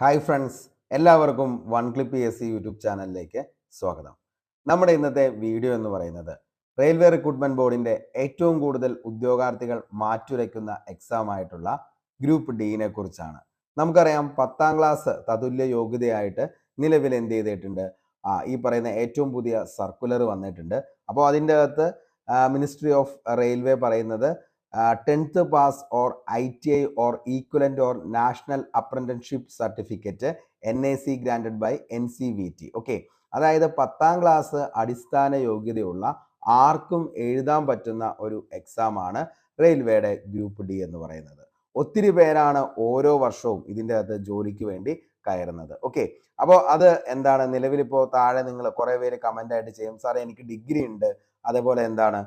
Hi friends, എല്ലാവർക്കും one clip S C YouTube ചാനലിലേക്ക് സ്വാഗതം. നമ്മുടെ ഇന്നത്തെ വീഡിയോ എന്ന് പറയുന്നത് റെയിൽവേ റിക്രൂട്ട്മെന്റ് ബോർഡിന്റെ ഏറ്റവും കൂടുതൽ ഉദ്യോഗാർത്ഥികൾ മാറ്റുരയ്ക്കുന്ന എക്സാം ആയിട്ടുള്ള ഗ്രൂപ്പ് ഡിനെ കുറിച്ചാണ്. നമുക്കറിയാം, 10ാം ക്ലാസ് തതുല്യ യോഗ്യതയായിട്ട് നിലവിൽ എന്ത് ചെയ്തിട്ടുണ്ട്, ഈ പറയുന്ന ഏറ്റവും പുതിയ സർക്കുലർ വന്നിട്ടുണ്ട്. അപ്പോൾ അതിൻ്റെ അകത്ത് മിനിസ്ട്രി ഓഫ് റെയിൽവേ പറയുന്നത് 10th pass or ITI or equivalent or national apprenticeship certificate NAC granted by NCVT. Okay, അതായത് 10ാം ക്ലാസ് അടിസ്ഥാന യോഗ്യതയുള്ള ആർക്കും എഴുതാൻ പറ്റുന്ന ഒരു എക്സാം ആണ് റെയിൽവേയുടെ ഗ്രൂപ്പ് ഡി എന്ന് പറയുന്നത്. ഒത്തിരി പേരാണ് ഓരോ വർഷവും ഇതിൻ്റെ അകത്ത് ജോലിക്ക് വേണ്ടി കയറുന്നത്. ഓക്കെ, അപ്പോൾ അത് എന്താണ്, നിലവിലിപ്പോൾ താഴെ നിങ്ങൾ കുറേ പേര് കമൻ്റ് ആയിട്ട് ചെയ്യും, സാറേ എനിക്ക് ഡിഗ്രി ഉണ്ട്, അതേപോലെ എന്താണ്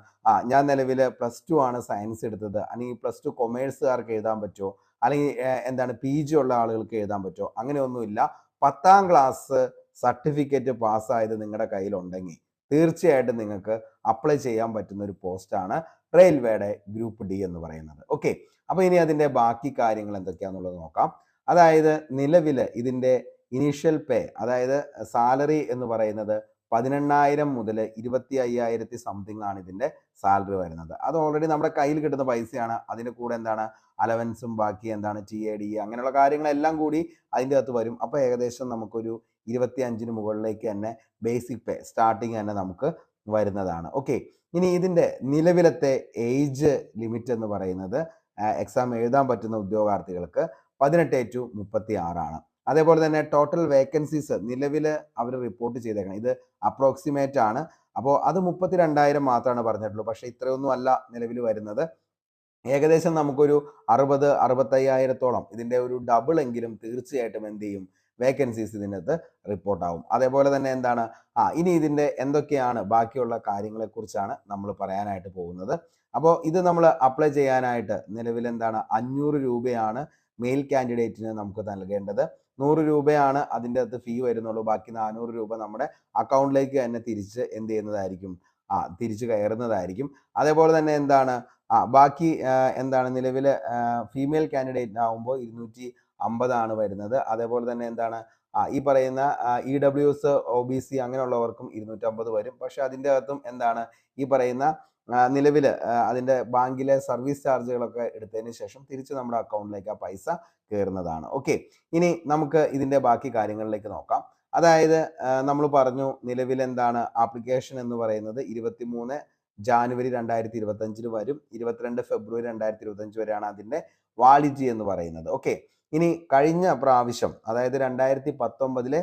ഞാൻ നിലവിൽ +2 ആണ് സയൻസ് എടുത്തത്, അല്ലെങ്കിൽ +2 കൊമേഴ്സുകാർക്ക് എഴുതാൻ പറ്റുമോ, അല്ലെങ്കിൽ എന്താണ് PG ഉള്ള ആളുകൾക്ക് എഴുതാൻ പറ്റുമോ? അങ്ങനെയൊന്നുമില്ല. 10ാം ക്ലാസ് സർട്ടിഫിക്കറ്റ് പാസ്സായത് നിങ്ങളുടെ കയ്യിലുണ്ടെങ്കിൽ തീർച്ചയായിട്ടും നിങ്ങൾക്ക് അപ്ലൈ ചെയ്യാൻ പറ്റുന്ന ഒരു പോസ്റ്റാണ് റെയിൽവേയുടെ ഗ്രൂപ്പ് ഡി എന്ന് പറയുന്നത്. ഓക്കെ, അപ്പോൾ ഇനി അതിൻ്റെ ബാക്കി കാര്യങ്ങൾ എന്തൊക്കെയാണെന്നുള്ളത് നോക്കാം. അതായത് നിലവിൽ ഇതിൻ്റെ ഇനീഷ്യൽ പേ, അതായത് സാലറി എന്ന് പറയുന്നത് 18,000 മുതൽ 25,000 സംതിങ് ആണ് ഇതിൻ്റെ സാലറി വരുന്നത്. അത് ഓൾറെഡി നമ്മുടെ കയ്യിൽ കിട്ടുന്ന പൈസയാണ്. അതിൻ്റെ കൂടെ എന്താണ് അലവൻസും ബാക്കി എന്താണ് TAD അങ്ങനെയുള്ള കാര്യങ്ങളെല്ലാം കൂടി അതിൻ്റെ അകത്ത് വരും. അപ്പോൾ ഏകദേശം നമുക്കൊരു 25-ന് മുകളിലേക്ക് തന്നെ ബേസിക് പേ സ്റ്റാർട്ടിങ് തന്നെ നമുക്ക് വരുന്നതാണ്. ഓക്കെ, ഇനി ഇതിൻ്റെ നിലവിലത്തെ ഏജ് ലിമിറ്റ് എന്ന് പറയുന്നത് എക്സാം എഴുതാൻ പറ്റുന്ന ഉദ്യോഗാർത്ഥികൾക്ക് 18 to 36 ആണ്. അതേപോലെ തന്നെ ടോട്ടൽ വേക്കൻസീസ് നിലവിൽ അവർ റിപ്പോർട്ട് ചെയ്തേക്കണം, ഇത് അപ്രോക്സിമേറ്റ് ആണ്. അപ്പോൾ അത് 32,000 മാത്രമാണ് പറഞ്ഞിട്ടുള്ളൂ. പക്ഷേ ഇത്രയൊന്നും അല്ല നിലവിൽ വരുന്നത്. ഏകദേശം നമുക്കൊരു 60-65,000-ഓളം ഇതിൻ്റെ ഒരു ഡബിൾ എങ്കിലും തീർച്ചയായിട്ടും എന്ത് ചെയ്യും, വേക്കൻസീസ് ഇതിനകത്ത് റിപ്പോർട്ടാവും. അതേപോലെ തന്നെ എന്താണ് ഇനി ഇതിൻ്റെ എന്തൊക്കെയാണ് ബാക്കിയുള്ള കാര്യങ്ങളെക്കുറിച്ചാണ് നമ്മൾ പറയാനായിട്ട് പോകുന്നത്. അപ്പോൾ ഇത് നമ്മൾ അപ്ലൈ ചെയ്യാനായിട്ട് നിലവിൽ എന്താണ് 500 രൂപയാണ് മെയിൽ കാൻഡിഡേറ്റിന് നമുക്ക് നൽകേണ്ടത്. 100 രൂപയാണ് അതിൻ്റെ അകത്ത് ഫീ വരുന്നുള്ളൂ. ബാക്കി 400 രൂപ നമ്മുടെ അക്കൗണ്ടിലേക്ക് തന്നെ തിരിച്ച് എന്ത് ചെയ്യുന്നതായിരിക്കും, തിരിച്ച് കയറുന്നതായിരിക്കും. അതേപോലെ തന്നെ എന്താണ് ബാക്കി എന്താണ് നിലവിൽ ഫീമെയിൽ കാൻഡിഡേറ്റ് ആകുമ്പോൾ 250 ആണ് വരുന്നത്. അതേപോലെ തന്നെ എന്താണ് ഈ പറയുന്ന EWS OBC അങ്ങനെയുള്ളവർക്കും 250 വരും. പക്ഷെ അതിൻ്റെ അകത്തും എന്താണ് ഈ പറയുന്ന നിലവിൽ അതിൻ്റെ ബാങ്കിലെ സർവീസ് ചാർജുകളൊക്കെ എടുത്തതിന് ശേഷം തിരിച്ച് നമ്മുടെ അക്കൗണ്ടിലേക്ക് ആ പൈസ കയറുന്നതാണ്. ഓക്കെ, ഇനി നമുക്ക് ഇതിൻ്റെ ബാക്കി കാര്യങ്ങളിലേക്ക് നോക്കാം. അതായത് നമ്മൾ പറഞ്ഞു നിലവിൽ എന്താണ് ആപ്ലിക്കേഷൻ എന്ന് പറയുന്നത് 23 ജാനുവരി 2025 വരും. 22 ഫെബ്രുവരി 2025 വരെയാണ് അതിൻ്റെ വാലിഡിറ്റി എന്ന് പറയുന്നത്. ഓക്കെ, ഇനി കഴിഞ്ഞ പ്രാവശ്യം അതായത് 2019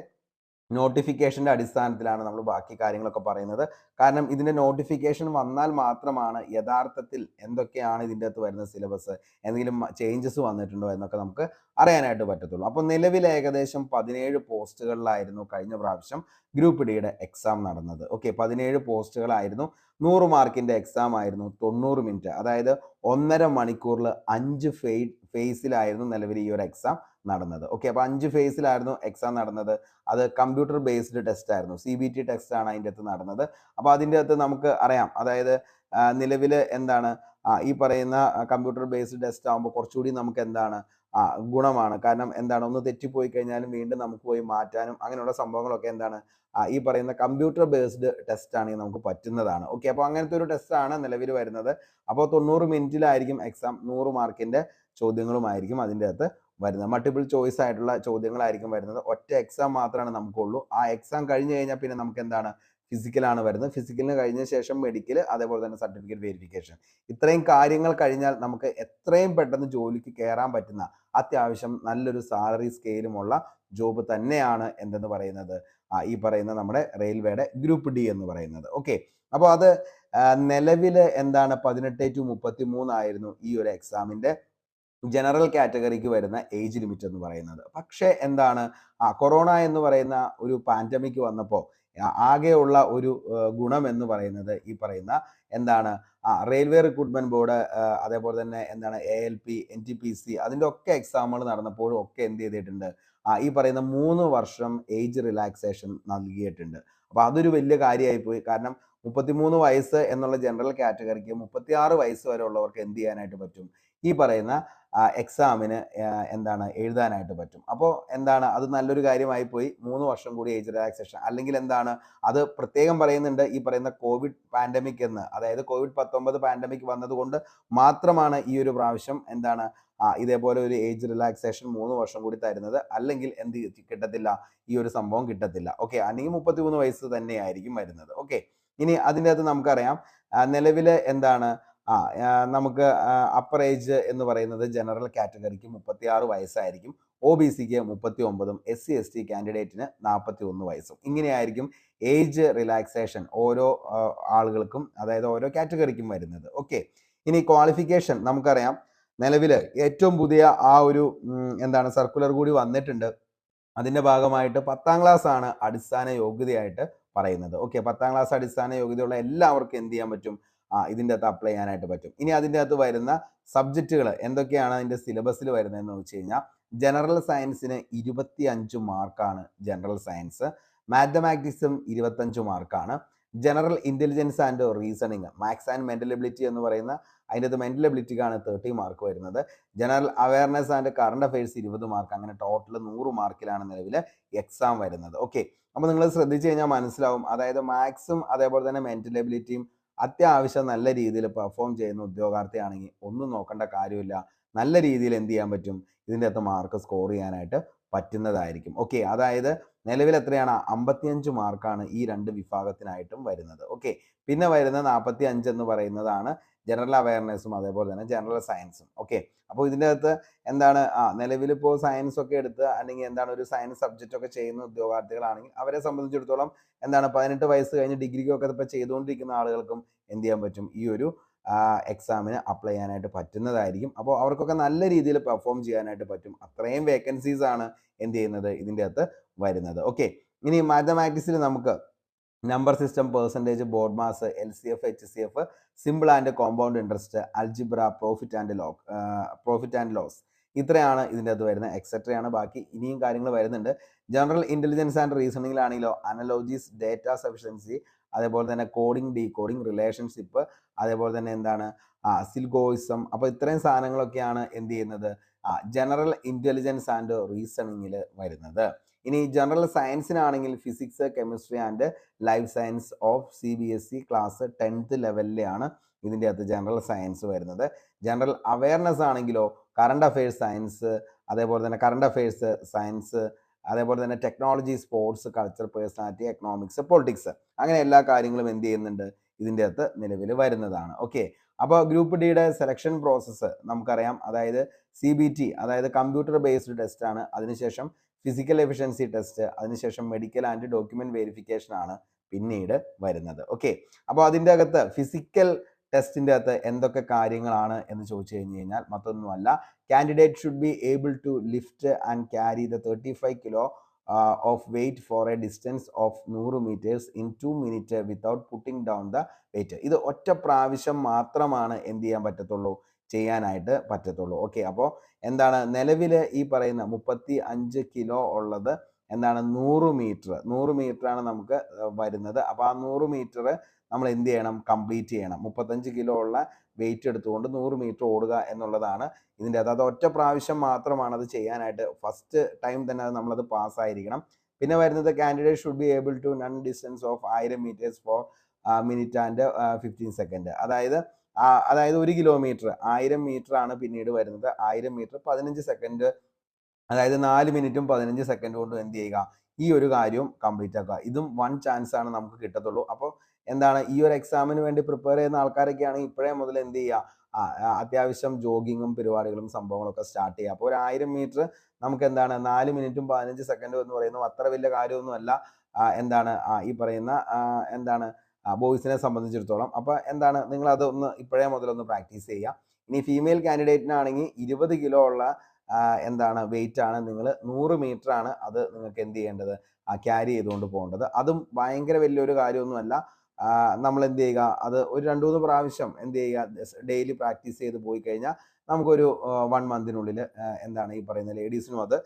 നോട്ടിഫിക്കേഷൻ്റെ അടിസ്ഥാനത്തിലാണ് നമ്മൾ ബാക്കി കാര്യങ്ങളൊക്കെ പറയുന്നത്. കാരണം ഇതിൻ്റെ നോട്ടിഫിക്കേഷൻ വന്നാൽ മാത്രമാണ് യഥാർത്ഥത്തിൽ എന്തൊക്കെയാണ് ഇതിൻ്റെ അകത്ത് വരുന്ന സിലബസ്, എന്തെങ്കിലും ചേഞ്ചസ് വന്നിട്ടുണ്ടോ എന്നൊക്കെ നമുക്ക് അറിയാനായിട്ട് പറ്റത്തുള്ളൂ. അപ്പോൾ നിലവിൽ ഏകദേശം 17 പോസ്റ്റുകളിലായിരുന്നു കഴിഞ്ഞ പ്രാവശ്യം ഗ്രൂപ്പ് ഡിയുടെ എക്സാം നടന്നത്. ഓക്കെ, 17 പോസ്റ്റുകളായിരുന്നു. 100 മാർക്കിൻ്റെ എക്സാം ആയിരുന്നു. 90 മിനിറ്റ്, അതായത് 1.5 മണിക്കൂറിൽ 5 ഫേസിലായിരുന്നു നിലവിൽ ഈ ഒരു എക്സാം നടന്നത്. ഓക്കെ, അപ്പോൾ 5 ഫേസിലായിരുന്നു എക്സാം നടന്നത്. അത് കമ്പ്യൂട്ടർ ബേസ്ഡ് ടെസ്റ്റ് ആയിരുന്നു, CBT ടെസ്റ്റ് ആണ് അതിൻ്റെ അകത്ത് നടന്നത്. അപ്പോൾ അതിൻ്റെ അകത്ത് നമുക്ക് അറിയാം, അതായത് നിലവിൽ എന്താണ് ഈ പറയുന്ന കമ്പ്യൂട്ടർ ബേസ്ഡ് ടെസ്റ്റ് ആകുമ്പോൾ കുറച്ചുകൂടി നമുക്ക് എന്താണ് ഗുണമാണ്. കാരണം എന്താണ്, ഒന്ന് തെറ്റിപ്പോയി കഴിഞ്ഞാലും വീണ്ടും നമുക്ക് പോയി മാറ്റാനും അങ്ങനെയുള്ള സംഭവങ്ങളൊക്കെ എന്താണ് ഈ പറയുന്ന കമ്പ്യൂട്ടർ ബേസ്ഡ് ടെസ്റ്റ് ആണെങ്കിൽ നമുക്ക് പറ്റുന്നതാണ്. ഓക്കെ, അപ്പോൾ അങ്ങനത്തെ ഒരു ടെസ്റ്റാണ് നിലവിൽ വരുന്നത്. അപ്പോൾ 90 മിനിറ്റിലായിരിക്കും എക്സാം. 100 മാർക്കിൻ്റെ ചോദ്യങ്ങളുമായിരിക്കും അതിൻ്റെ അകത്ത് വരുന്നത്. മൾട്ടിപ്പിൾ ചോയ്സ് ആയിട്ടുള്ള ചോദ്യങ്ങളായിരിക്കും വരുന്നത്. ഒറ്റ എക്സാം മാത്രമാണ് നമുക്കുള്ളൂ. ആ എക്സാം കഴിഞ്ഞ് കഴിഞ്ഞാൽ പിന്നെ നമുക്ക് എന്താണ് ഫിസിക്കലാണ് വരുന്നത്. ഫിസിക്കലിന് കഴിഞ്ഞ ശേഷം മെഡിക്കൽ, അതേപോലെ തന്നെ സർട്ടിഫിക്കറ്റ് വെരിഫിക്കേഷൻ. ഇത്രയും കാര്യങ്ങൾ കഴിഞ്ഞാൽ നമുക്ക് എത്രയും പെട്ടെന്ന് ജോലിക്ക് കയറാൻ പറ്റുന്ന അത്യാവശ്യം നല്ലൊരു സാലറി സ്കെയിലുമുള്ള ജോബ് തന്നെയാണ് എന്തെന്ന് പറയുന്നത് ഈ പറയുന്ന നമ്മുടെ റെയിൽവേയുടെ ഗ്രൂപ്പ് ഡി എന്ന് പറയുന്നത്. ഓക്കെ, അപ്പോൾ അത് നിലവിൽ എന്താണ് 18 to 33 ആയിരുന്നു ഈ ഒരു എക്സാമിൻ്റെ ജനറൽ കാറ്റഗറിക്ക് വരുന്ന ഏജ് ലിമിറ്റ് എന്ന് പറയുന്നത്. പക്ഷേ എന്താണ് കൊറോണ എന്ന് പറയുന്ന ഒരു പാൻഡമിക് വന്നപ്പോൾ ആകെയുള്ള ഒരു ഗുണം എന്ന് പറയുന്നത് ഈ പറയുന്ന എന്താണ് റെയിൽവേ റിക്രൂട്ട്മെന്റ് ബോർഡ്, അതേപോലെ തന്നെ എന്താണ് ALP NTPC അതിൻ്റെ ഒക്കെ എക്സാമുകൾ നടന്നപ്പോഴും ഒക്കെ എന്ത് ചെയ്തിട്ടുണ്ട്, ഈ പറയുന്ന 3 വർഷം ഏജ് റിലാക്സേഷൻ നൽകിയിട്ടുണ്ട്. അപ്പോൾ അതൊരു വലിയ കാര്യമായി പോയി. കാരണം 33 വയസ്സ് എന്നുള്ള ജനറൽ കാറ്റഗറിക്ക് 36 വയസ്സ് വരെ ഉള്ളവർക്ക് എന്ത് ചെയ്യാനായിട്ട് പറ്റും, ഈ പറയുന്ന എക്സാമിന് എന്താണ് എഴുതാനായിട്ട് പറ്റും. അപ്പോൾ എന്താണ് അത് നല്ലൊരു കാര്യമായി പോയി. 3 വർഷം കൂടി ഏജ് റിലാക്സേഷൻ, അല്ലെങ്കിൽ എന്താണ് അത് പ്രത്യേകം പറയുന്നുണ്ട്, ഈ പറയുന്ന കോവിഡ് പാൻഡമിക് എന്ന്, അതായത് COVID-19 പാൻഡമിക് വന്നതുകൊണ്ട് മാത്രമാണ് ഈ ഒരു പ്രാവശ്യം എന്താണ് ഇതേപോലെ ഒരു ഏജ് റിലാക്സേഷൻ 3 വർഷം കൂടി തരുന്നത്. അല്ലെങ്കിൽ എന്ത് കിട്ടത്തില്ല, ഈ ഒരു സംഭവം കിട്ടത്തില്ല. ഓക്കെ, അല്ലെങ്കിൽ 33 വയസ്സ് തന്നെയായിരിക്കും വരുന്നത്. ഓക്കെ, ഇനി അതിൻ്റെ അകത്ത് നമുക്കറിയാം നിലവിൽ എന്താണ് നമുക്ക് അപ്പർ ഏജ് എന്ന് പറയുന്നത് ജനറൽ കാറ്റഗറിക്ക് 36 വയസ്സായിരിക്കും, OBCക്ക് 39, SC/ST കാൻഡിഡേറ്റിന് 41 വയസ്സും. ഇങ്ങനെയായിരിക്കും ഏജ് റിലാക്സേഷൻ ഓരോ ആളുകൾക്കും, അതായത് ഓരോ കാറ്റഗറിക്കും വരുന്നത്. ഓക്കെ, ഇനി ക്വാളിഫിക്കേഷൻ നമുക്കറിയാം നിലവിൽ ഏറ്റവും പുതിയ ഒരു എന്താണ് സർക്കുലർ കൂടി വന്നിട്ടുണ്ട്. അതിൻ്റെ ഭാഗമായിട്ട് 10ാം ക്ലാസ് ആണ് അടിസ്ഥാന യോഗ്യതയായിട്ട് പറയുന്നത്. ഓക്കെ, 10ാം ക്ലാസ് അടിസ്ഥാന യോഗ്യതയുള്ള എല്ലാവർക്കും എന്ത് ചെയ്യാൻ പറ്റും, ഇതിൻ്റെ അകത്ത് അപ്ലൈ ചെയ്യാനായിട്ട് പറ്റും. ഇനി അതിൻ്റെ അകത്ത് വരുന്ന സബ്ജക്റ്റുകൾ എന്തൊക്കെയാണ് അതിൻ്റെ സിലബസിൽ വരുന്നതെന്ന് വെച്ച് കഴിഞ്ഞാൽ, ജനറൽ സയൻസിന് 25 മാർക്കാണ് ജനറൽ സയൻസ്, മാത്തമാറ്റിക്സും 25 മാർക്കാണ്, general intelligence and reasoning, maths and mental ability എന്ന് പറയുന്ന അതിൻ്റെ അകത്ത് മെൻ്റൽ എബിലിറ്റിക്കാണ് 30 മാർക്ക് വരുന്നത്, general awareness and current affairs 20 mark, അങ്ങനെ ടോട്ടൽ 100 മാർക്കിലാണ് നിലവിൽ എക്സാം വരുന്നത്. ഓക്കെ, അപ്പോൾ നിങ്ങൾ ശ്രദ്ധിച്ചു കഴിഞ്ഞാൽ മനസ്സിലാവും, അതായത് മാത്സും അതേപോലെ തന്നെ മെൻ്റൽ എബിലിറ്റിയും അത്യാവശ്യം നല്ല രീതിയിൽ പെർഫോം ചെയ്യുന്ന ഉദ്യോഗാർത്ഥിയാണെങ്കിൽ ഒന്നും നോക്കേണ്ട കാര്യമില്ല, നല്ല രീതിയിൽ എന്ത് ചെയ്യാൻ പറ്റും, ഇതിൻ്റെ അകത്ത് മാർക്ക് സ്കോർ ചെയ്യാനായിട്ട് പറ്റുന്നതായിരിക്കും. ഓക്കെ, അതായത് നിലവിൽ എത്രയാണ്, 55 മാർക്കാണ് ഈ രണ്ട് വിഭാഗത്തിനായിട്ടും വരുന്നത്. ഓക്കെ, പിന്നെ വരുന്ന 45 എന്ന് പറയുന്നതാണ് ജനറൽ അവയർനെസ്സും അതേപോലെ തന്നെ ജനറൽ സയൻസും. ഓക്കെ, അപ്പോൾ ഇതിൻ്റെ അകത്ത് എന്താണ് നിലവിലിപ്പോൾ സയൻസ് ഒക്കെ എടുത്ത് അല്ലെങ്കിൽ എന്താണ് ഒരു സയൻസ് സബ്ജക്റ്റ് ഒക്കെ ചെയ്യുന്ന ഉദ്യോഗാർത്ഥികളാണെങ്കിൽ അവരെ സംബന്ധിച്ചിടത്തോളം എന്താണ് 18 വയസ്സ് കഴിഞ്ഞ് ഡിഗ്രിക്കൊക്കെ ഇപ്പോൾ ചെയ്തുകൊണ്ടിരിക്കുന്ന ആളുകൾക്കും എന്ത് ചെയ്യാൻ പറ്റും, ഈ ഒരു എക്സാമിന് അപ്ലൈ ചെയ്യാനായിട്ട് പറ്റുന്നതായിരിക്കും. അപ്പോൾ അവർക്കൊക്കെ നല്ല രീതിയിൽ പെർഫോം ചെയ്യാനായിട്ട് പറ്റും. അത്രയും വേക്കൻസീസ് ആണ് എന്ത് ചെയ്യുന്നത്, ഇതിൻ്റെ അകത്ത് വരുന്നത്. ഓക്കെ, ഇനി മാത്തമാറ്റിക്സിൽ നമുക്ക് number system, percentage, BODMAS, LCF, HCF, simple and compound interest, algebra, profit and loss, ഇത്രയാണ് ഇതിൻ്റെ അകത്ത് വരുന്നത്. എക്സെട്രയാണ് ബാക്കി ഇനിയും കാര്യങ്ങൾ വരുന്നുണ്ട്. ജനറൽ ഇൻ്റലിജൻസ് ആൻഡ് റീസണിങ്ങിലാണെങ്കിലോ അനലോജീസ്, ഡേറ്റ സഫിഷ്യൻസി, അതേപോലെ തന്നെ കോഡിംഗ്, ഡീകോഡിംഗ്, റിലേഷൻഷിപ്പ്, അതേപോലെ തന്നെ എന്താണ് സിൽഗോയിസം. അപ്പോൾ ഇത്രയും സാധനങ്ങളൊക്കെയാണ് എന്ത് ചെയ്യുന്നത്, ജനറൽ ഇൻ്റലിജൻസ് ആൻഡ് റീസണിങ്ങിൽ വരുന്നത്. ഇനി ജനറൽ സയൻസിനാണെങ്കിൽ physics, chemistry and life science of CBSE class 10th ലെവലിലാണ് ഇതിൻ്റെ അകത്ത് ജനറൽ സയൻസ് വരുന്നത്. ജനറൽ അവയർനെസ് ആണെങ്കിലോ കറണ്ട് അഫയേഴ്സ് സയൻസ്, അതേപോലെ തന്നെ കറണ്ട് അഫയേഴ്സ് സയൻസ്, അതേപോലെ തന്നെ technology, sports, culture, personality, economics, politics, അങ്ങനെ എല്ലാ കാര്യങ്ങളും എന്ത് ചെയ്യുന്നുണ്ട്, ഇതിൻ്റെ അകത്ത് നിലവിൽ വരുന്നതാണ്. ഓക്കെ, അപ്പോൾ ഗ്രൂപ്പ് ഡിയുടെ സെലക്ഷൻ പ്രോസസ്സ് നമുക്കറിയാം, അതായത് CBT, അതായത് കമ്പ്യൂട്ടർ ബേസ്ഡ് ടെസ്റ്റ് ആണ്, അതിനുശേഷം ഫിസിക്കൽ എഫിഷ്യൻസി ടെസ്റ്റ്, അതിനുശേഷം മെഡിക്കൽ ആൻഡ് ഡോക്യുമെന്റ് വെരിഫിക്കേഷൻ ആണ് പിന്നീട് വരുന്നത്. ഓക്കെ, അപ്പോൾ അതിൻ്റെ അകത്ത് ഫിസിക്കൽ ടെസ്റ്റിൻ്റെ അകത്ത് എന്തൊക്കെ കാര്യങ്ങളാണ് എന്ന് ചോദിച്ചു കഴിഞ്ഞാൽ മറ്റൊന്നുമല്ല, candidate should be able to lift and carry the 35 kilo of weight for a distance of 100 meters in 2 minute without putting down the weight. ഇത് ഒറ്റ പ്രാവശ്യം മാത്രമാണ് എന്ത് ചെയ്യാൻ പറ്റത്തുള്ളൂ, ചെയ്യാനായിട്ട് പറ്റത്തുള്ളൂ. ഓക്കെ, അപ്പോൾ എന്താണ് നിലവിൽ ഈ പറയുന്ന 35 കിലോ ഉള്ളത് എന്താണ് 100 മീറ്റർ ആണ് നമുക്ക് വരുന്നത്. അപ്പോൾ ആ 100 മീറ്റർ നമ്മൾ എന്ത് ചെയ്യണം, കംപ്ലീറ്റ് ചെയ്യണം. 35 കിലോ ഉള്ള വെയിറ്റ് എടുത്തുകൊണ്ട് 100 മീറ്റർ ഓടുക എന്നുള്ളതാണ് ഇതിൻ്റെ അത് ഒറ്റ പ്രാവശ്യം മാത്രമാണ് അത് ചെയ്യാനായിട്ട്. ഫസ്റ്റ് ടൈം തന്നെ അത് നമ്മളത് പാസ്സായിരിക്കണം. പിന്നെ വരുന്നത് candidate should be able to run distance of 1000 meters four minute and 15 second. അതായത് 1 കിലോമീറ്റർ 1000 മീറ്റർ ആണ് പിന്നീട് വരുന്നത്. 1000 മീറ്റർ 15 സെക്കൻഡ്, അതായത് 4 മിനിറ്റും 15 സെക്കൻഡ് കൊണ്ടും എന്ത് ചെയ്യുക, ഈ ഒരു കാര്യവും കംപ്ലീറ്റ് ആക്കുക. ഇതും 1 ചാൻസ് ആണ് നമുക്ക് കിട്ടത്തുള്ളൂ. അപ്പോൾ എന്താണ് ഈ ഒരു എക്സാമിന് വേണ്ടി പ്രിപ്പയർ ചെയ്യുന്ന ആൾക്കാരൊക്കെ ആണെങ്കിൽ ഇപ്പോഴേ മുതൽ എന്ത് ചെയ്യുക, അത്യാവശ്യം ജോഗിങ്ങും പരിപാടികളും സംഭവങ്ങളൊക്കെ സ്റ്റാർട്ട് ചെയ്യുക. അപ്പോൾ ഒരു 1000 മീറ്റർ നമുക്ക് എന്താണ് 4 മിനിറ്റും 15 സെക്കൻഡും എന്ന് പറയുന്നത് അത്ര വലിയ കാര്യമൊന്നുമല്ല എന്താണ് ഈ പറയുന്ന എന്താണ് ബോയ്സിനെ സംബന്ധിച്ചിടത്തോളം. അപ്പോൾ എന്താണ് നിങ്ങൾ അതൊന്ന് ഇപ്പോഴേ മുതലൊന്ന് പ്രാക്ടീസ് ചെയ്യുക. ഇനി ഫീമെയിൽ കാൻഡിഡേറ്റിനാണെങ്കിൽ 20 കിലോ ഉള്ള എന്താണ് വെയിറ്റ് ആണ്, നിങ്ങൾ 100 മീറ്റർ ആണ് അത് നിങ്ങൾക്ക് എന്ത് ചെയ്യേണ്ടത്, ക്യാരി ചെയ്തുകൊണ്ട് പോകേണ്ടത്. അതും ഭയങ്കര വലിയൊരു കാര്യമൊന്നുമല്ല. നമ്മൾ എന്ത് ചെയ്യുക, അത് ഒരു 2-3 പ്രാവശ്യം എന്ത് ചെയ്യുക, ഡെയിലി പ്രാക്ടീസ് ചെയ്ത് പോയി കഴിഞ്ഞാൽ നമുക്കൊരു 1 മന്തിനുള്ളിൽ എന്താണ് ഈ പറയുന്ന ലേഡീസിനും അത്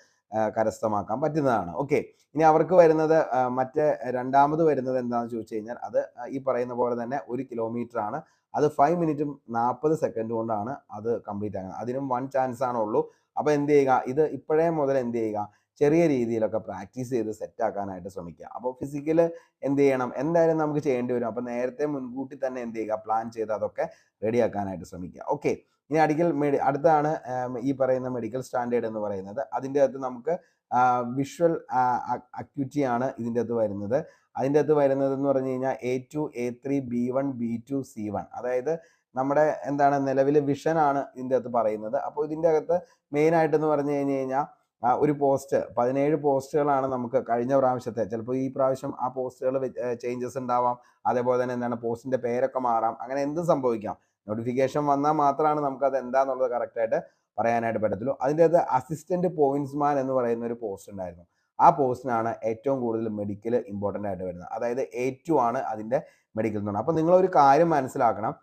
കരസ്ഥമാക്കാൻ പറ്റുന്നതാണ്. ഓക്കെ, ഇനി അവർക്ക് വരുന്നത് മറ്റേ രണ്ടാമത് വരുന്നത് എന്താണെന്ന് ചോദിച്ചു കഴിഞ്ഞാൽ അത് ഈ പറയുന്ന പോലെ തന്നെ 1 കിലോമീറ്റർ ആണ്. അത് 5 മിനിറ്റും 40 സെക്കൻഡ് കൊണ്ടാണ് അത് കംപ്ലീറ്റ് ആകുന്നത്. അതിനും 1 ചാൻസ് ആണുള്ളൂ. അപ്പോൾ എന്ത് ചെയ്യുക, ഇത് ഇപ്പോഴേ മുതൽ എന്ത് ചെയ്യുക, ചെറിയ രീതിയിലൊക്കെ പ്രാക്ടീസ് ചെയ്ത് സെറ്റ് ആക്കാനായിട്ട് ശ്രമിക്കുക. അപ്പോൾ ഫിസിക്കൽ എന്ത് ചെയ്യണം, എന്തായാലും നമുക്ക് ചെയ്യേണ്ടി വരും. അപ്പോൾ നേരത്തെ മുൻകൂട്ടി തന്നെ എന്ത് ചെയ്യുക, പ്ലാൻ ചെയ്ത് അതൊക്കെ റെഡിയാക്കാനായിട്ട് ശ്രമിക്കുക. ഓക്കെ, ഇനി അടുത്താണ് ഈ പറയുന്ന മെഡിക്കൽ സ്റ്റാൻഡേർഡ് എന്ന് പറയുന്നത്. അതിൻ്റെ അകത്ത് നമുക്ക് വിഷ്വൽ അക്യൂറ്റി ആണ് ഇതിൻ്റെ അകത്ത് വരുന്നത്. അതിൻ്റെ അകത്ത് വരുന്നത് എന്ന് പറഞ്ഞു കഴിഞ്ഞാൽ A2 A3 B1 B2 C1, അതായത് നമ്മുടെ എന്താണ് നിലവിൽ വിഷൻ ആണ് ഇതിൻ്റെ അകത്ത് പറയുന്നത്. അപ്പോൾ ഇതിൻ്റെ അകത്ത് മെയിൻ ആയിട്ടെന്ന് പറഞ്ഞു കഴിഞ്ഞ് കഴിഞ്ഞാൽ ഒരു പോസ്റ്റ് 17 പോസ്റ്റുകളാണ് നമുക്ക് കഴിഞ്ഞ പ്രാവശ്യത്തെ. ചിലപ്പോൾ ഈ പ്രാവശ്യം ആ പോസ്റ്റുകൾ ചേഞ്ചസ് ഉണ്ടാവാം. അതേപോലെ തന്നെ എന്താണ് പോസ്റ്റിൻ്റെ പേരൊക്കെ മാറാം. അങ്ങനെ എന്തും സംഭവിക്കാം. നോട്ടിഫിക്കേഷൻ വന്നാൽ മാത്രമാണ് നമുക്കത് എന്താണെന്നുള്ളത് കറക്റ്റായിട്ട് പറയാനായിട്ട് പറ്റത്തുള്ളൂ. അതിൻ്റെ അകത്ത് അസിസ്റ്റന്റ് പോയിന്റ്സ്മാൻ എന്ന് പറയുന്ന ഒരു പോസ്റ്റ് ഉണ്ടായിരുന്നു. ആ പോസ്റ്റിനാണ് ഏറ്റവും കൂടുതൽ മെഡിക്കൽ ഇമ്പോർട്ടൻ്റ് ആയിട്ട് വരുന്നത്. അതായത് A2 ആണ് അതിൻ്റെ മെഡിക്കൽ എന്ന് പറഞ്ഞാൽ. അപ്പോൾ നിങ്ങളൊരു കാര്യം മനസ്സിലാക്കണം,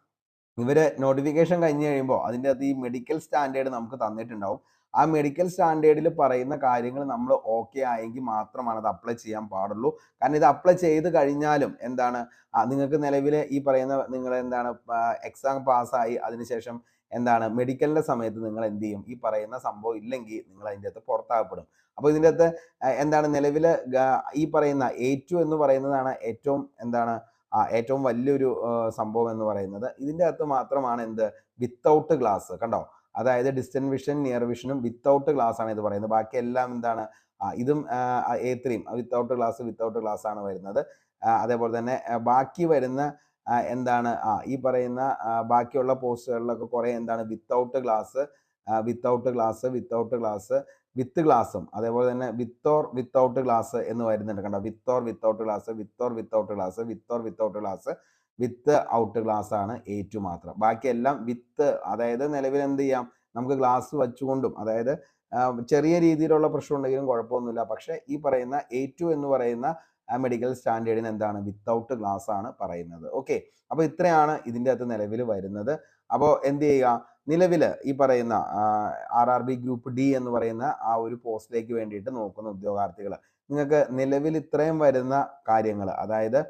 ഇവർ നോട്ടിഫിക്കേഷൻ കഴിഞ്ഞ് കഴിയുമ്പോൾ അതിൻ്റെ അകത്ത് ഈ മെഡിക്കൽ സ്റ്റാൻഡേർഡ് നമുക്ക് തന്നിട്ടുണ്ടാവും. ആ മെഡിക്കൽ സ്റ്റാൻഡേർഡിൽ പറയുന്ന കാര്യങ്ങൾ നമ്മൾ ഓക്കെ ആയെങ്കിൽ മാത്രമാണ് അത് അപ്ലൈ ചെയ്യാൻ പാടുള്ളൂ. കാരണം ഇത് അപ്ലൈ ചെയ്ത് കഴിഞ്ഞാലും എന്താണ് നിങ്ങൾക്ക് നിലവിൽ ഈ പറയുന്ന നിങ്ങൾ എന്താണ് എക്സാം പാസ്സായി അതിനുശേഷം എന്താണ് മെഡിക്കലിൻ്റെ സമയത്ത് നിങ്ങൾ എന്ത് ചെയ്യും, ഈ പറയുന്ന സംഭവം ഇല്ലെങ്കിൽ നിങ്ങൾ അതിൻ്റെ അകത്ത് പുറത്താക്കപ്പെടും. അപ്പോൾ ഇതിൻ്റെ അകത്ത് എന്താണ് നിലവിൽ ഈ പറയുന്ന A2 എന്ന് പറയുന്നതാണ് ഏറ്റവും വലിയൊരു സംഭവം എന്ന് പറയുന്നത്. ഇതിൻ്റെ അകത്ത് മാത്രമാണ് എന്ത് വിത്തൗട്ട് ഗ്ലാസ്, കണ്ടോ, അതായത് ഡിസ്റ്റൻസ് വിഷൻ നിയർ വിഷനും വിത്തൗട്ട് ഗ്ലാസ് ആണ് ഇത് പറയുന്നത്. ബാക്കി എല്ലാം എന്താണ് ഇതും A3 വിത്തൗട്ട് ഗ്ലാസ് ആണ് വരുന്നത്. അതേപോലെ തന്നെ ബാക്കി വരുന്ന എന്താണ് ഈ പറയുന്ന ബാക്കിയുള്ള പോസ്റ്റുകളിലൊക്കെ കുറേ എന്താണ് വിത്തൗട്ട് ഗ്ലാസ് വിത്ത് ഗ്ലാസും അതേപോലെ തന്നെ വിത്തൗട്ട് ഗ്ലാസ് എന്ന് വരുന്നുണ്ട്. കണ്ടോ, without glass with out glass ആണ് A2 മാത്രം. ബാക്കിയെല്ലാം വിത്ത്, അതായത് നിലവിൽ എന്ത് ചെയ്യാം, നമുക്ക് ഗ്ലാസ് വെച്ചുകൊണ്ടും, അതായത് ചെറിയ രീതിയിലുള്ള പ്രശ്നം ഉണ്ടെങ്കിലും കുഴപ്പമൊന്നുമില്ല. പക്ഷേ ഈ പറയുന്ന A2 എന്ന് പറയുന്ന മെഡിക്കൽ സ്റ്റാൻഡേർഡിന് എന്താണ് വിത്തൗട്ട് ഗ്ലാസ് ആണ് പറയുന്നത്. ഓക്കെ, അപ്പോൾ ഇത്രയാണ് ഇതിൻ്റെ അകത്ത് നിലവിൽ വരുന്നത്. അപ്പോൾ എന്ത് ചെയ്യുക, നിലവിൽ ഈ പറയുന്ന RRB ഗ്രൂപ്പ് D എന്ന് പറയുന്ന ആ ഒരു പോസ്റ്റിലേക്ക് വേണ്ടിയിട്ട് നോക്കുന്ന ഉദ്യോഗാർത്ഥികൾ, നിങ്ങൾക്ക് നിലവിൽ ഇത്രയും വരുന്ന കാര്യങ്ങൾ, അതായത്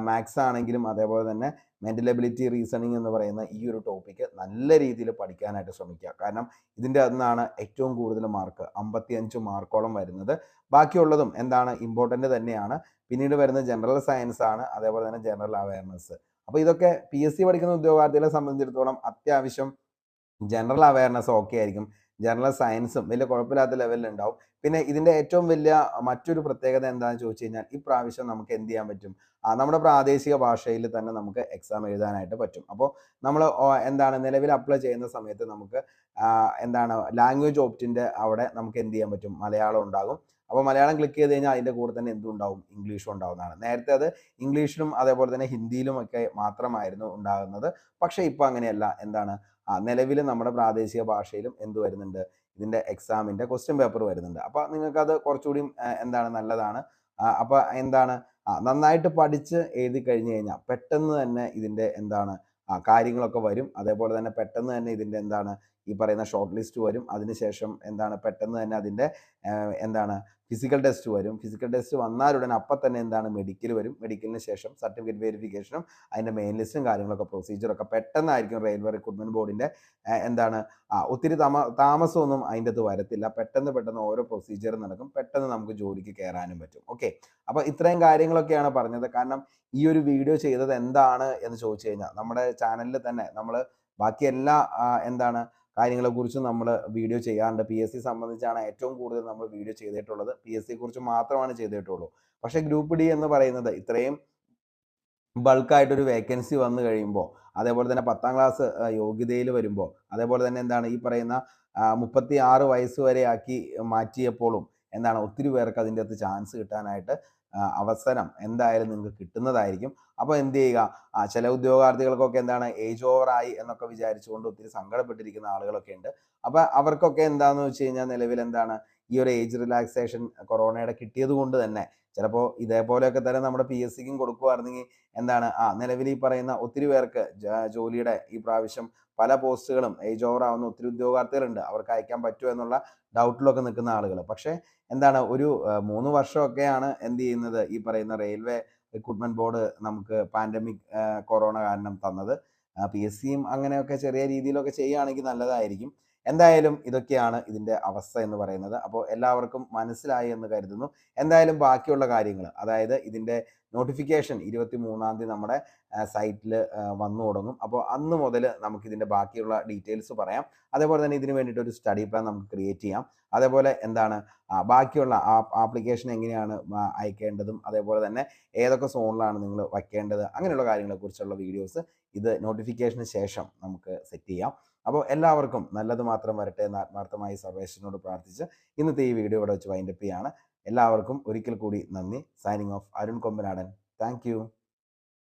മാത്സ് ആണെങ്കിലും അതേപോലെ തന്നെ മെൻ്റൽ എബിലിറ്റി റീസണിങ് എന്ന് പറയുന്ന ഈ ഒരു ടോപ്പിക്ക് നല്ല രീതിയിൽ പഠിക്കാനായിട്ട് ശ്രമിക്കുക. കാരണം ഇതിൻ്റെ അകത്തുനിന്നാണ് ഏറ്റവും കൂടുതൽ മാർക്ക് 55 മാർക്കോളം വരുന്നത്. ബാക്കിയുള്ളതും എന്താണ് ഇമ്പോർട്ടൻ്റ് തന്നെയാണ്. പിന്നീട് വരുന്നത് ജനറൽ സയൻസ് ആണ്, അതേപോലെ തന്നെ ജനറൽ അവയർനെസ്. അപ്പോൾ ഇതൊക്കെ PSC പഠിക്കുന്ന ഉദ്യോഗാർത്ഥികളെ സംബന്ധിച്ചിടത്തോളം അത്യാവശ്യം ജനറൽ അവയർനെസ് ഓക്കെ ആയിരിക്കും. ജനറൽ സയൻസും വലിയ കുഴപ്പമില്ലാത്ത ലെവലിൽ ഉണ്ടാവും. പിന്നെ ഇതിൻ്റെ ഏറ്റവും വലിയ മറ്റൊരു പ്രത്യേകത എന്താണെന്ന് ചോദിച്ചു കഴിഞ്ഞാൽ ഈ പ്രാവശ്യം നമുക്ക് എന്ത് ചെയ്യാൻ പറ്റും, നമ്മുടെ പ്രാദേശിക ഭാഷയിൽ തന്നെ നമുക്ക് എക്സാം എഴുതാനായിട്ട് പറ്റും. അപ്പോൾ നമ്മൾ എന്താണ് നിലവിൽ അപ്ലൈ ചെയ്യുന്ന സമയത്ത് നമുക്ക് ലാംഗ്വേജ് ഓപ്റ്റിൻ്റെ അവിടെ നമുക്ക് എന്ത് ചെയ്യാൻ പറ്റും, മലയാളം ഉണ്ടാകും. അപ്പോൾ മലയാളം ക്ലിക്ക് ചെയ്ത് കഴിഞ്ഞാൽ അതിൻ്റെ കൂടെ തന്നെ എന്തുണ്ടാവും, ഇംഗ്ലീഷും ഉണ്ടാവുന്നതാണ്. നേരത്തെ അത് ഇംഗ്ലീഷിലും അതേപോലെ തന്നെ ഹിന്ദിയിലും ഒക്കെ മാത്രമായിരുന്നു ഉണ്ടാകുന്നത്. പക്ഷേ ഇപ്പോൾ അങ്ങനെയല്ല, നിലവിൽ നമ്മുടെ പ്രാദേശിക ഭാഷയിലും എന്ത് വരുന്നുണ്ട്, ഇതിൻ്റെ എക്സാമിൻ്റെ ക്വസ്റ്റ്യൻ പേപ്പർ വരുന്നുണ്ട്. അപ്പോൾ നിങ്ങൾക്കത് കുറച്ചുകൂടി നല്ലതാണ്. അപ്പോൾ നന്നായിട്ട് പഠിച്ച് എഴുതി കഴിഞ്ഞ് കഴിഞ്ഞാൽ പെട്ടെന്ന് തന്നെ ഇതിൻ്റെ കാര്യങ്ങളൊക്കെ വരും. അതേപോലെ തന്നെ പെട്ടെന്ന് തന്നെ ഇതിൻ്റെ ഈ പറയുന്ന ഷോർട്ട് ലിസ്റ്റ് വരും. അതിനുശേഷം പെട്ടെന്ന് തന്നെ അതിൻ്റെ ഫിസിക്കൽ ടെസ്റ്റ് വരും. ഫിസിക്കൽ ടെസ്റ്റ് വന്നാലുടൻ അപ്പം തന്നെ മെഡിക്കൽ വരും. മെഡിക്കലിന് ശേഷം സർട്ടിഫിക്കറ്റ് വെരിഫിക്കേഷനും അതിൻ്റെ മെയിൻ ലിസ്റ്റും കാര്യങ്ങളൊക്കെ പ്രൊസീജിയറൊക്കെ പെട്ടെന്നായിരിക്കും. റെയിൽവേ റിക്രൂട്ട്മെൻറ്റ് ബോർഡിൻ്റെ ഒത്തിരി താമസമൊന്നും അതിൻ്റെ അകത്ത് വരത്തില്ല. പെട്ടെന്ന് ഓരോ പ്രൊസീജിയർ നടക്കും. പെട്ടെന്ന് നമുക്ക് ജോലിക്ക് കയറാനും പറ്റും. ഓക്കെ, അപ്പോൾ ഇത്രയും കാര്യങ്ങളൊക്കെയാണ് പറഞ്ഞത്. കാരണം ഈ ഒരു വീഡിയോ ചെയ്തത് എന്താണ് എന്ന് ചോദിച്ചു കഴിഞ്ഞാൽ നമ്മുടെ ചാനലിൽ തന്നെ നമ്മൾ ബാക്കി എല്ലാ കാര്യങ്ങളെക്കുറിച്ചും നമ്മൾ വീഡിയോ ചെയ്യാറുണ്ട്. PSC സംബന്ധിച്ചാണ് ഏറ്റവും കൂടുതൽ നമ്മൾ വീഡിയോ ചെയ്തിട്ടുള്ളത്. PSC കുറിച്ച് മാത്രമാണ് ചെയ്തിട്ടുള്ളൂ. പക്ഷേ ഗ്രൂപ്പ് D എന്ന് പറയുന്നത് ഇത്രയും ബൾക്കായിട്ടൊരു വേക്കൻസി വന്നു കഴിയുമ്പോൾ, അതേപോലെ തന്നെ 10ാം ക്ലാസ് യോഗ്യതയിൽ വരുമ്പോൾ, അതേപോലെ തന്നെ ഈ പറയുന്ന 36 വയസ്സ് വരെ ആക്കി മാറ്റിയപ്പോഴും ഒത്തിരി പേർക്ക് അതിൻ്റെ അകത്ത് ചാൻസ് കിട്ടാനായിട്ട് അവസരം എന്തായാലും നിങ്ങൾക്ക് കിട്ടുന്നതായിരിക്കും. അപ്പോൾ എന്ത് ചെയ്യുക, ചില ഉദ്യോഗാർത്ഥികൾക്കൊക്കെ ഏജ് ഓവറായി എന്നൊക്കെ വിചാരിച്ചുകൊണ്ട് ഒത്തിരി സങ്കടപ്പെട്ടിരിക്കുന്ന ആളുകളൊക്കെ ഉണ്ട്. അപ്പോൾ അവർക്കൊക്കെ എന്താണെന്ന് വെച്ച് കഴിഞ്ഞാൽ നിലവിൽ ഈ ഒരു ഏജ് റിലാക്സേഷൻ കൊറോണയുടെ കിട്ടിയത് കൊണ്ട് തന്നെ ചിലപ്പോൾ ഇതേപോലെയൊക്കെ തന്നെ നമ്മുടെ PSCക്കും കൊടുക്കുവായിരുന്നെങ്കിൽ എന്താണ് നിലവിൽ ഈ പറയുന്ന ഒത്തിരി പേർക്ക് ജോലിയുടെ ഈ പ്രാവശ്യം പല പോസ്റ്റുകളും ഏജ് ഓവർ ആവുന്ന ഒത്തിരി ഉദ്യോഗാർത്ഥികളുണ്ട്. അവർക്ക് അയക്കാൻ പറ്റുമോ എന്നുള്ള ഡൗട്ടിലൊക്കെ നിൽക്കുന്ന ആളുകൾ. പക്ഷേ എന്താണ് ഒരു 3 വർഷമൊക്കെയാണ് എന്ത് ചെയ്യുന്നത് ഈ പറയുന്ന റെയിൽവേ റിക്രൂട്ട്മെന്റ് ബോർഡ് നമുക്ക് പാൻഡമിക് കൊറോണ കാരണം തന്നത്. PSCയും അങ്ങനെയൊക്കെ ചെറിയ രീതിയിലൊക്കെ ചെയ്യുകയാണെങ്കിൽ നല്ലതായിരിക്കും. എന്തായാലും ഇതൊക്കെയാണ് ഇതിൻ്റെ അവസ്ഥ എന്ന് പറയുന്നത്. അപ്പോൾ എല്ലാവർക്കും മനസ്സിലായി എന്ന് കരുതുന്നു. എന്തായാലും ബാക്കിയുള്ള കാര്യങ്ങൾ, അതായത് ഇതിൻ്റെ നോട്ടിഫിക്കേഷൻ 23-ാം തീയതി നമ്മുടെ സൈറ്റിൽ വന്നു തുടങ്ങും. അപ്പോൾ അന്ന് മുതൽ നമുക്കിതിൻ്റെ ബാക്കിയുള്ള ഡീറ്റെയിൽസ് പറയാം. അതേപോലെ തന്നെ ഇതിന് വേണ്ടിയിട്ട് ഒരു സ്റ്റഡി പ്ലാൻ നമുക്ക് ക്രിയേറ്റ് ചെയ്യാം. അതേപോലെ എന്താണ് ബാക്കിയുള്ള ആപ്ലിക്കേഷൻ എങ്ങനെയാണ് അയക്കേണ്ടതും, അതേപോലെ തന്നെ ഏതൊക്കെ സോണിലാണ് നിങ്ങൾ വയ്ക്കേണ്ടത്, അങ്ങനെയുള്ള കാര്യങ്ങളെക്കുറിച്ചുള്ള വീഡിയോസ് ഇത് നോട്ടിഫിക്കേഷന് ശേഷം നമുക്ക് സെറ്റ് ചെയ്യാം. അപ്പോൾ എല്ലാവർക്കും നല്ലത് മാത്രം വരട്ടെ എന്ന് ആത്മാർത്ഥമായി സർവേശ്വരനോട് പ്രാർത്ഥിച്ച് ഇന്നത്തെ ഈ വീഡിയോ ഇവിടെ വെച്ച് വൈൻഡപ്പ് ചെയ്യാണ്. എല്ലാവർക്കും ഒരിക്കൽ കൂടി നന്ദി. Signing off, Arun Kombanadan. Thank you.